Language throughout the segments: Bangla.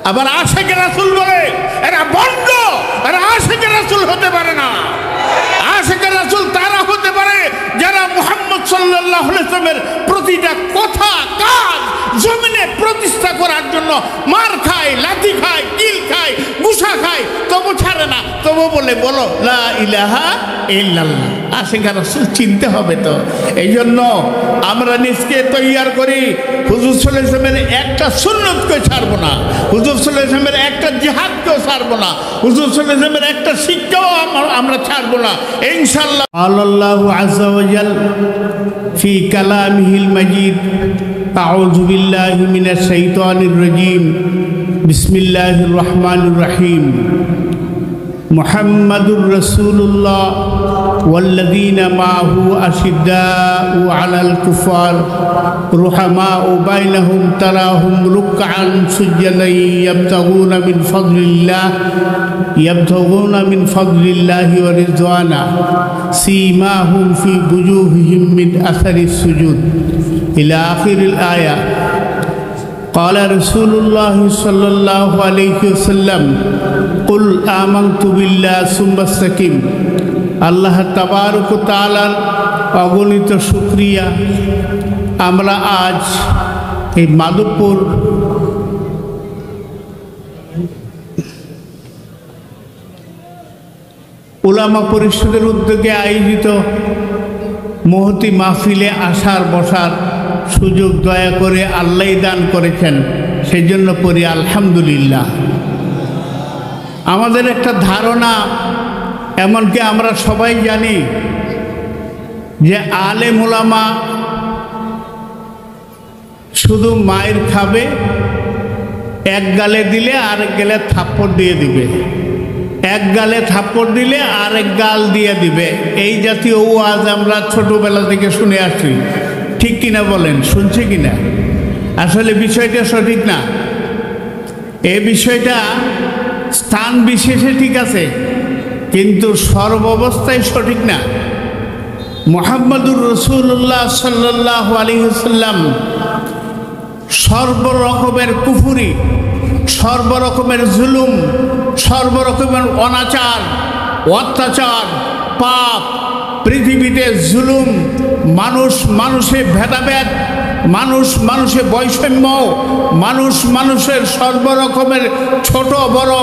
আবার আশিকে রাসূল বলে এরা ভণ্ড, এরা আশিকে রাসূল হতে পারে না। আশিকে রাসূল তারা হতে পারে যারা মুহাম্মদ সাল্লাল্লাহু আলাইহি ওয়াসাল্লামের প্রতিটা কথা কাজ জমিনে প্রতিষ্ঠা করার জন্য মার খায়, লাঠি খায়, কিল খায়, গুসা খায়, তবু ছাড়ে না, তবু বলে বলো লা ইলাহা ইল্লাল্লাহ। আশিকে রাসূল চিনতে হবে তো। এই জন্য আমরা নিজকে তৈয়ার করি, হুজুর সাল্লাল্লাহু আলাইহি ওয়াসাল্লামের একটা সুন্নতকে ছাড়বো না, হুজুর সাল্লাল্লাহু আলাইহি ওয়াসাল্লামের একটা জিহাদকেও ছাড়বো না, হুজুর সাল্লাল্লাহু আলাইহি ওয়াসাল্লামের একটা শিক্ষাও আমরা ছাড়বো না ইনশাআল্লাহ। আল্লাহু আযজা ওয়া জাল ফি কালামিহিল মাজিদ আউযু বিল্লাহি মিনাশ শাইতানির রাজীম বিসমিল্লাহির রহমানির রহিম মুহাম্মাদুর রাসূলুল্লাহ ওয়াল্লাযীনা মাআহু আশিদ্দাউ আলাল কুফার রুহামাউ বাইনাহুম তারাহুম রুকআন সুজদান ইয়াবতাগুনা মিন ফাদলিল্লাহি ওয়া রিজওয়ানা সীমাহুম ফি বুজুহিহিম মিন আসারিস সুজুদ ইলা আখিরিল আয়া। قال رسول الله صلى الله عليه وسلم قل آمنت بالله ثم استقم। আল্লাহ তাবারক ওয়া তাআলার অগণিত শুকরিয়া, আমরা আজ এই মাধবপুর উলামা পরিষদের উদ্যোগে আয়োজিত মহতি মাহফিলে আসার বসার সুযোগ দয়া করে আল্লাহ দান করেছেন, সেই জন্য পড়ি আলহামদুলিল্লাহ। আমাদের একটা ধারণা, এমনকি আমরা সবাই জানি যে আলেম ওলামা শুধু মায়ের খাবে, এক গালে দিলে আরেক গালে থাপ্পড় দিয়ে দিবে, এক গালে থাপ্পড় দিলে আরেক গাল দিয়ে দিবে, এই জাতীয় ওয়াজ আমরা ছোটবেলা থেকে শুনে আসছি। ঠিক কিনা বলেন, শুনছে কিনা? আসলে বিষয়টা সঠিক না। এই বিষয়টা স্থান বিশেষে ঠিক আছে, কিন্তু সর্বাবস্থায় সঠিক না। মুহাম্মদুর রাসূলুল্লাহ সাল্লাল্লাহু আলাইহি ওয়াসাল্লাম সর্বরকমের কুফরি, সর্বরকমের জুলুম, সর্বরকমের অনাচার, অত্যাচার, পাপ, পৃথিবীতে জুলুম, মানুষে ভেদাভেদ, মানুষে বৈষম্য, মানুষের সর্বরকমের ছোট বড়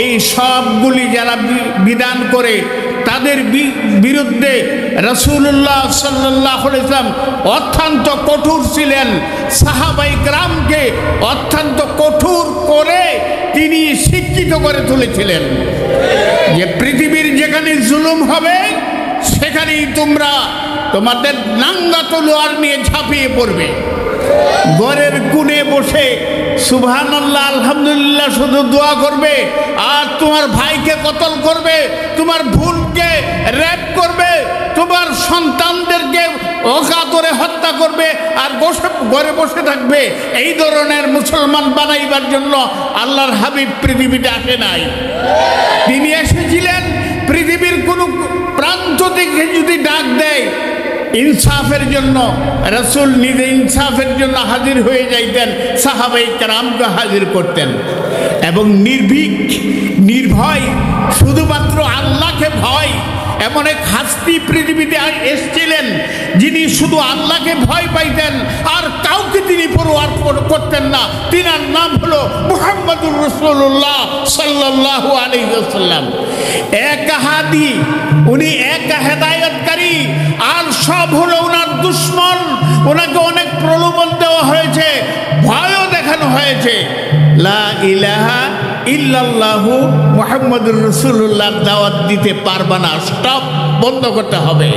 এই সবগুলি যারা বিধান করে তাদের বিরুদ্ধে রাসূলুল্লাহ সাল্লাল্লাহু আলাইহি ওয়াসাল্লাম অত্যন্ত কঠোর ছিলেন। সাহাবায়ে কেরামকে অত্যন্ত কঠোর করে তিনি শিক্ষিত করে তুলেছিলেন যে পৃথিবীর যেখানে জুলুম হবে সেখানেই তোমরা তোমাদের নাঙ্গা তলোয়ার নিয়ে ঝাঁপিয়ে পড়বে। ঘরের কোণে বসে সুবহানাল্লাহ আলহামদুলিল্লাহ শুধু দোয়া করবে, আর তোমার ভাইকে কতল করবে, তোমার বোনকে রেপ করবে, তোমার সন্তানদেরকে অকাতরে হত্যা করবে, আর ঘরে বসে থাকবে। এই ধরনের মুসলমান বানাইবার জন্য আল্লাহর হাবিব পৃথিবীতে আসে নাই। তিনি এসেছিলেন পৃথিবীর কোন প্রান্ত থেকে যদি ডাক দেয় ইনসাফের জন্য, রাসূল নিজে ইনসাফের জন্য হাজির হয়ে যাইতেন, সাহাবায়ে কেরামকে হাজির করতেন এবং নির্ভীক নির্ভয় শুধুমাত্র আল্লাহকে ভয়। এমন এক হাস্তি পৃথিবীতে এসেছিলেন যিনি শুধু আল্লাহকে ভয় পাইতেন আর কাউকে তিনি পরোয়া করতেন না। তিনার নাম হলো মুহাম্মদুর রাসূলুল্লাহ সাল্লাল্লাহু আলাইহি ওয়াসাল্লাম। এক হাদি, উনি এক হেদায়েতকারী, আর সব হলো ওনার দুশমন। ওনাকে অনেক প্রলোভন দেওয়া হয়েছে, ভয়ও দেখানো হয়েছে। লা ইলাহা ইল্লাল্লাহু মুহাম্মাদুর রাসূলুল্লাহ দাওয়াত দিতে পারবে না, স্টপ, বন্ধ করতে হবে।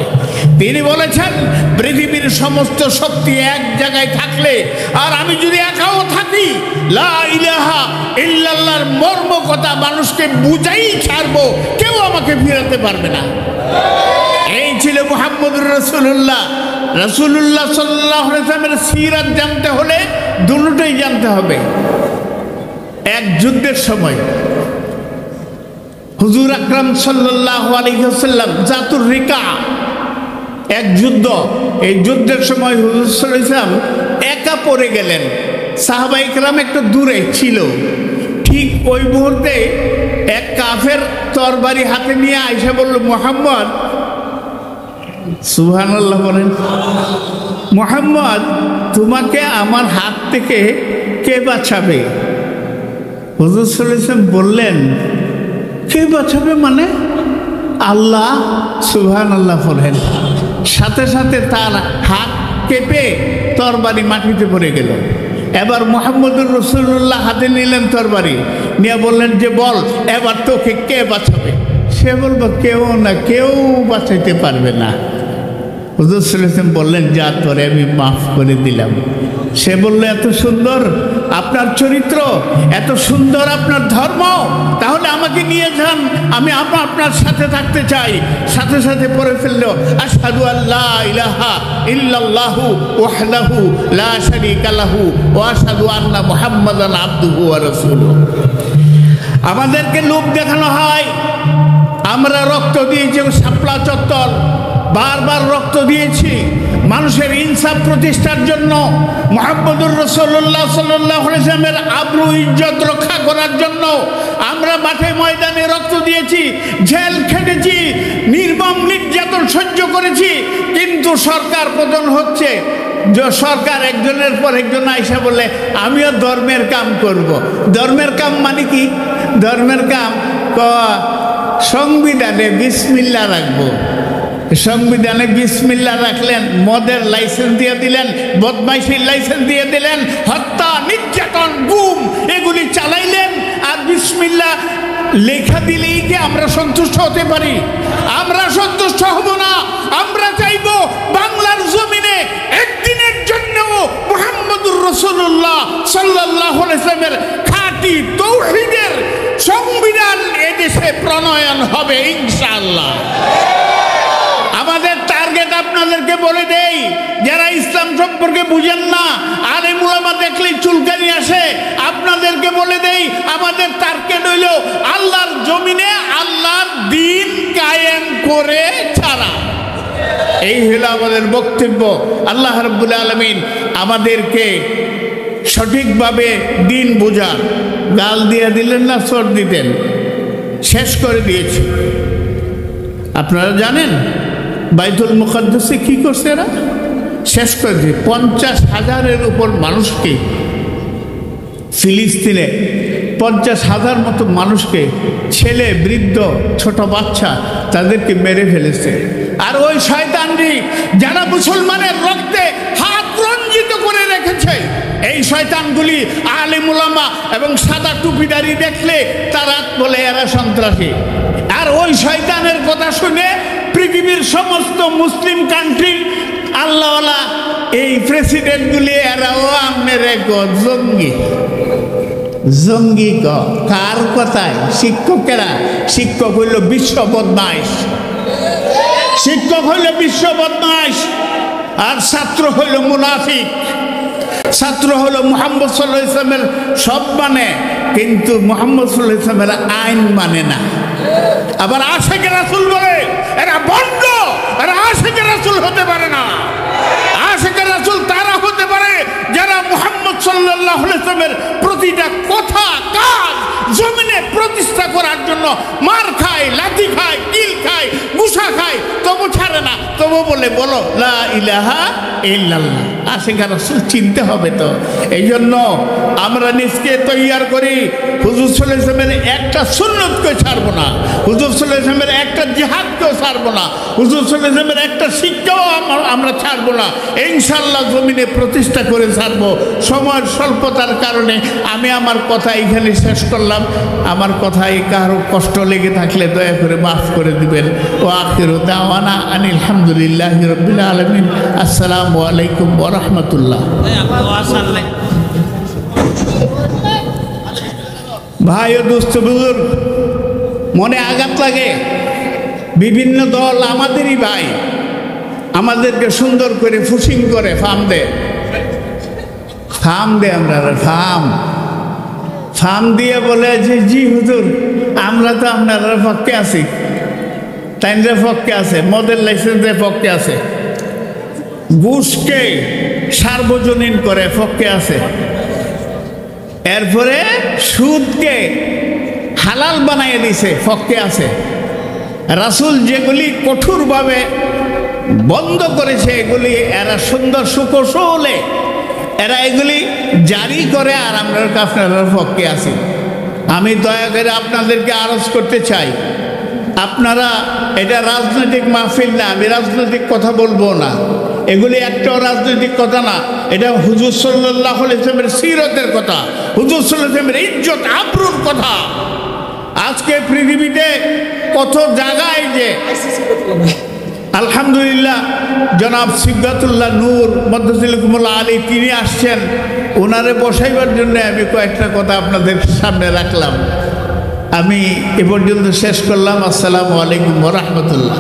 তিনি বলেছেন পৃথিবীর সমস্ত শক্তি এক জায়গায় থাকলে আর আমি যদি একাও থাকি, লা ইলাহা ইল্লাল্লাহর মর্ম কথা মানুষকে বুঝাই ছাড়বো, কেউ আমাকে ফিরাতে পারবে না। এই ছিল মুহাম্মদুর রাসূলুল্লাহ। রাসূলুল্লাহ সাল্লাল্লাহু আলাইহি ওয়াসাল্লামের সিরাত জানতে হলে দুটোই জানতে হবে। এক যুদ্ধের সময় হুজুর আকরাম সাল্লাল্লাহু আলাইহি ওয়াসাল্লাম জাতুর রিকা, এক যুদ্ধ, এই যুদ্ধের সময় হুজুর সাল্লাল্লাহু আলাইহি ওয়াসাল্লাম একা পড়ে গেলেন। সাহাবায়ে কেরাম একটু দূরে ছিল, ঠিক ওই মুহূর্তে এক কাফের তরবারি হাতে নিয়ে আয়েশা বলল, মুহাম্মদ, সুবহানাল্লাহ বলেন, মুহাম্মদ তোমাকে আমার হাত থেকে কে বাঁচাবে? হুজুর সাল্লাল্লাহু আলাইহি ওয়াসাল্লাম বললেন, কে বাঁচাবে মানে? আল্লাহ। সুবহানাল্লাহ বলেন। সাথে সাথে তার হাত কেঁপে তরবারি মাটিতে পড়ে গেল। এবার মুহাম্মদুর রাসূলুল্লাহ হাতে নিলেন তরবারি, নিয়ে বললেন যে বল এবার তোকে কে বাঁচাবে? সে বলল, কেউ না, কেউ বাঁচাইতে পারবে না। হুজুর সাল্লাল্লাহু আলাইহি ওয়াসাল্লাম বললেন, যা তোরে আমি মাফ করে দিলাম। সে বলল, এত সুন্দর আপনার চরিত্র, এত সুন্দর আপনার ধর্ম, তাহলে আমাকে নিয়ে যান, আমি আপনার সাথে থাকতে চাই। সাথে সাথে পড়ে ফেলল, আশহাদু আল্লা ইলাহা ইল্লাল্লাহু ওয়াহদাহু লা শারীকা লাহু ওয়া আশহাদু আন্না মুহাম্মাদান আবদুহু ওয়া রাসূলুহু। আমাদেরকে লোক দেখানো হয়, আমরা রক্ত দিয়েছি শাপলা চত্বর, বারবার রক্ত দিয়েছি মানুষের ইনসাফ প্রতিষ্ঠার জন্য, মুহাম্মদুর রাসূলুল্লাহ সাল্লাল্লাহু আলাইহি ওয়াসাল্লামের আবরু ইজ্জত রক্ষা করার জন্য আমরা মাঠে ময়দানে রক্ত দিয়েছি, জেল খেটেছি, নির্মম নির্যাতন সহ্য করেছি। কিন্তু সরকার পতন হচ্ছে, সরকার একজনের পর একজন আইসা বলে আমিও ধর্মের কাম করব। ধর্মের কাম মানে কি? ধর্মের কাম সংবিধানে বিসমিল্লাহ রাখবো। সংবিধানে বিসমিল্লাহ রাখলেন, মদের লাইসেন্স দিয়ে দিলেন, বদমাইশির লাইসেন্স দিয়ে দিলেন, হত্যা, নির্যাতন, গুম এগুলি চালাইলেন। আর বিসমিল্লাহ লেখা দিলেই কি আমরা সন্তুষ্ট হতে পারি? আমরা সন্তুষ্ট হব না। আমরা চাইব বাংলার জমিনে একদিনের জন্যও মুহাম্মদুর রাসূলুল্লাহ সাল্লাল্লাহু আলাইহি ওয়াসাল্লামের খাঁটি তাওহীদের সংবিধান এদেশে প্রণয়ন হবে ইনশাআল্লাহ। আমাদের টার্গেট আপনাদেরকে বলে দেই, যারা ইসলাম সম্পর্কে বুঝেন না, আলেম উলামা দেখলেই চুলকানি আসে, আপনাদেরকে বলে দেই আমাদের টার্গেট হইল আল্লাহর জমিনে আল্লাহর দ্বীন কায়েম করে ছাড়া। এই হলো আমাদের বক্তব্য। আল্লাহ রাব্বুল আলামিন আমাদেরকে সঠিকভাবে দ্বীন বোঝার, গাল দিয়ে দিলেন না, চোট দিতেন, শেষ করে দিয়েছে। আপনারা জানেন বাইতুল মুকাদ্দাসে কি করছে এরা? শেষ করে দিয়ে 50,000-এর উপর মানুষকে, ফিলিস্তিনে 50,000 মতো মানুষকে, ছেলে, বৃদ্ধ, ছোট বাচ্চা, তাদেরকে মেরে ফেলেছে। আর ওই শয়তানটি যারা মুসলমানের রক্তে হাত রঞ্জিত করে রেখেছে, এই শয়তানগুলি আলেম উলামা এবং সাদা টুপিদারি দেখলে তারা বলে এরা সন্ত্রাসী। আর ওই শয়তানের কথা শুনে পৃথিবীর সমস্ত মুসলিম কান্ট্রি আল্লাহওয়ালা এই প্রেসিডেন্টগুলি এরাও আমের জঙ্গি। জঙ্গি কার কথায়? শিক্ষকেরা। শিক্ষক হইল বিশ্ব বদমাইশ, শিক্ষক হইল বিশ্ব বদমাইশ, আর ছাত্র হইল মুনাফিক। ছাত্র হলো মুহাম্মদ সাল্লাল্লাহু আলাইহি ওয়াসাল্লামের সব মানে, কিন্তু মুহাম্মদ সাল্লাল্লাহু আলাইহি ওয়াসাল্লামের আইন মানে না। আবার আশিকে রাসূল বলে এরা বন্ধ, এরা আশিকে রাসূল হতে পারে না। আশিকে রাসূল তারা হতে পারে যারা মুহাম্মদ সাল্লাল্লাহু আলাইহি ওয়াসাল্লামের প্রতিটা কথা কাজ জমিনে প্রতিষ্ঠা করার জন্য মার খায়, লাথি খায়, কিল খায়, গুসা খায়, তবু ছাড়ে না, তবু বলে বলো লা ইলাহা ইল্লাল্লাহ। আশিকে রাসূল চিনতে হবে তো। এই জন্য আমরা নিজকে তৈয়ার করি, হুজুর সাল্লাল্লাহু আলাইহি ওয়াসাল্লামের একটা সুন্নতকে ছাড়বো না, হুজুর সাল্লাল্লাহু আলাইহি ওয়াসাল্লামের একটা জিহাদকেও ছাড়বো না, হুজুর সাল্লাল্লাহু আলাইহি ওয়াসাল্লামের একটা শিক্ষাও আমরা ছাড়বো না। ইনশাআল্লাহ জমিনে প্রতিষ্ঠা করে ছাড়বো। সময়ের স্বল্পতার কারণে আমি আমার কথা এখানে শেষ করলাম। আমার কথায় কারো কষ্ট লেগে থাকলে দয়া করে মাফ করে দিবেন। ও আখিরু দাওয়ানা আনিল হামদুলিল্লাহি রাব্বিল আলামিন। আসসালামু আলাইকুম ওয়া রাহমাতুল্লাহ। ভাই ও দোস্ত বুজুর্গ, মনে আঘাত লাগে। বিভিন্ন দল আমাদেরই ভাই, আমাদেরকে সুন্দর করে ফুসিং করে ফার্ম দেয়, আমরা ফার্ম দিয়ে বলে যে জি হুজুর আমরা তো আপনার পক্ষে আছি, তাইনের পক্ষে আছে, মদের লাইসেন্সের পক্ষে আছে, ঘুষকে সার্বজনীন করে পক্ষে আছে। এরপরে সুদকে হালাল বানাইয়ে দিছে, ফককে আছে। রাসূল যেগুলি কঠোরভাবে বন্ধ করেছে এগুলি এরা সুন্দর সুকৌশলে এরা এগুলি জারি করে, আর আমরা আপনারা পক্ষে আছি। আমি দয়া করে আপনাদেরকে আরজ করতে চাই, আপনারা, এটা রাজনৈতিক মাহফিল না, আমি রাজনৈতিক কথা বলবো না, এগুলি একটাও রাজনৈতিক কথা না, এটা হুজুর সাল্লাল্লাহু আলাইহি ওয়াসাল্লামের সিরতের কথা, হুজুর সাল্লাল্লাহু আলাইহি ওয়াসাল্লামের ইজ্জত আবরুর কথা। আজকে পৃথিবীতে কত জায়গায় যে আলহামদুলিল্লাহ জনাব সিবগাতুল্লাহ নূর মদ্দাসিলকুমুল্লাহ আলী তিনি আসছেন, ওনারে বসাইবার জন্য আমি কয়েকটা কথা আপনাদের সামনে রাখলাম। আমি এ পর্যন্ত শেষ করলাম। আসসালামু আলাইকুম ওয়া রাহমাতুল্লাহ।